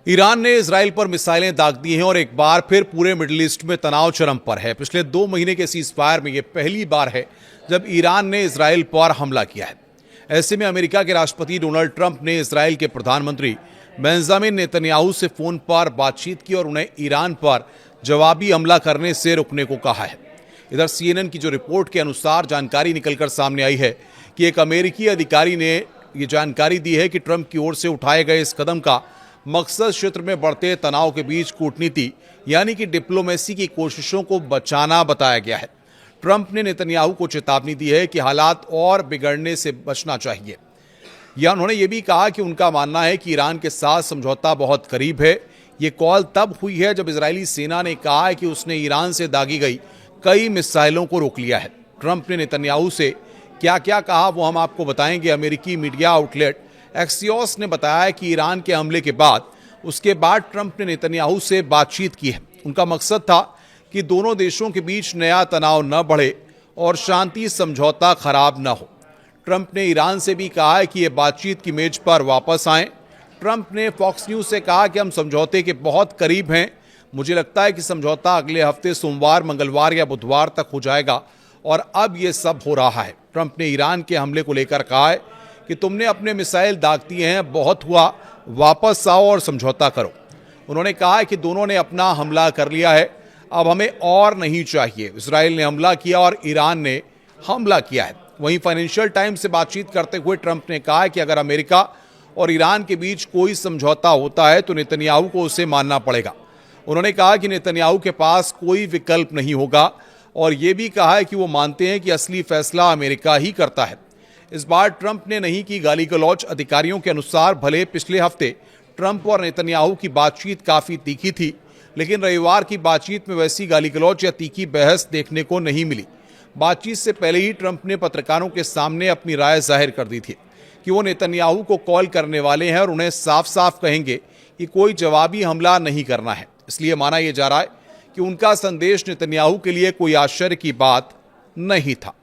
Iran ने Israel पर मिसाइलें दाग दी हैं और एक बार फिर पूरे मिडिल ईस्ट में तनाव चरम पर है। पिछले 2 महीने के सीजफायर में यह पहली बार है जब ईरान ने इजराइल पर हमला किया है। ऐसे में अमेरिका के राष्ट्रपति डोनाल्ड ट्रंप ने इजराइल के प्रधानमंत्री बेंजामिन नेतन्याहू से फोन पर बातचीत की और उन्हें ईरान पर जवाबी हमला करने से रुकने को कहा है। इधर CNN की जो रिपोर्ट के अनुसार जानकारी निकलकर सामने आई है कि एक अमेरिकी अधिकारी ने यह जानकारी दी है कि ट्रंप की ओर से उठाए गए इस कदम का मकसद क्षेत्र में बढ़ते तनाव के बीच कूटनीति यानी कि डिप्लोमेसी की कोशिशों को बचाना बताया गया है। ट्रंप ने नेतन्याहू को चेतावनी दी है कि हालात और बिगड़ने से बचना चाहिए। या उन्होंने ये भी कहा कि उनका मानना है कि ईरान के साथ समझौता बहुत करीब है। ये कॉल तब हुई है जब इजरायली सेना ने कहा है कि उसने ईरान से दागी गई कई मिसाइलों को रोक लिया है। ट्रंप ने नेतन्याहू से क्या क्या कहा वो हम आपको बताएंगे। अमेरिकी मीडिया आउटलेट एक्सियोस ने बताया कि ईरान के हमले के बाद उसके बाद ट्रंप ने नेतन्याहू से बातचीत की है। उनका मकसद था कि दोनों देशों के बीच नया तनाव न बढ़े और शांति समझौता खराब न हो। ट्रंप ने ईरान से भी कहा है कि ये बातचीत की मेज पर वापस आएं। ट्रंप ने फॉक्स न्यूज से कहा कि हम समझौते के बहुत करीब हैं। मुझे लगता है कि समझौता अगले हफ्ते सोमवार, मंगलवार या बुधवार तक हो जाएगा और अब ये सब हो रहा है। ट्रंप ने ईरान के हमले को लेकर कहा है कि तुमने अपने मिसाइल दाग दिए हैं, बहुत हुआ, वापस आओ और समझौता करो। उन्होंने कहा है कि दोनों ने अपना हमला कर लिया है, अब हमें और नहीं चाहिए। इजराइल ने हमला किया और ईरान ने हमला किया है। वहीं फाइनेंशियल टाइम्स से बातचीत करते हुए ट्रंप ने कहा है कि अगर अमेरिका और ईरान के बीच कोई समझौता होता है तो नेतन्याहू को उसे मानना पड़ेगा। उन्होंने कहा कि नेतन्याहू के पास कोई विकल्प नहीं होगा और ये भी कहा है कि वो मानते हैं कि असली फैसला अमेरिका ही करता है। इस बार ट्रंप ने नहीं की गाली गलौज। अधिकारियों के अनुसार भले पिछले हफ्ते ट्रंप और नेतन्याहू की बातचीत काफी तीखी थी, लेकिन रविवार की बातचीत में वैसी गाली गलौज या तीखी बहस देखने को नहीं मिली। बातचीत से पहले ही ट्रंप ने पत्रकारों के सामने अपनी राय जाहिर कर दी थी कि वो नेतन्याहू को कॉल करने वाले हैं और उन्हें साफ साफ कहेंगे कि कोई जवाबी हमला नहीं करना है। इसलिए माना यह जा रहा है कि उनका संदेश नेतन्याहू के लिए कोई आश्चर्य की बात नहीं था।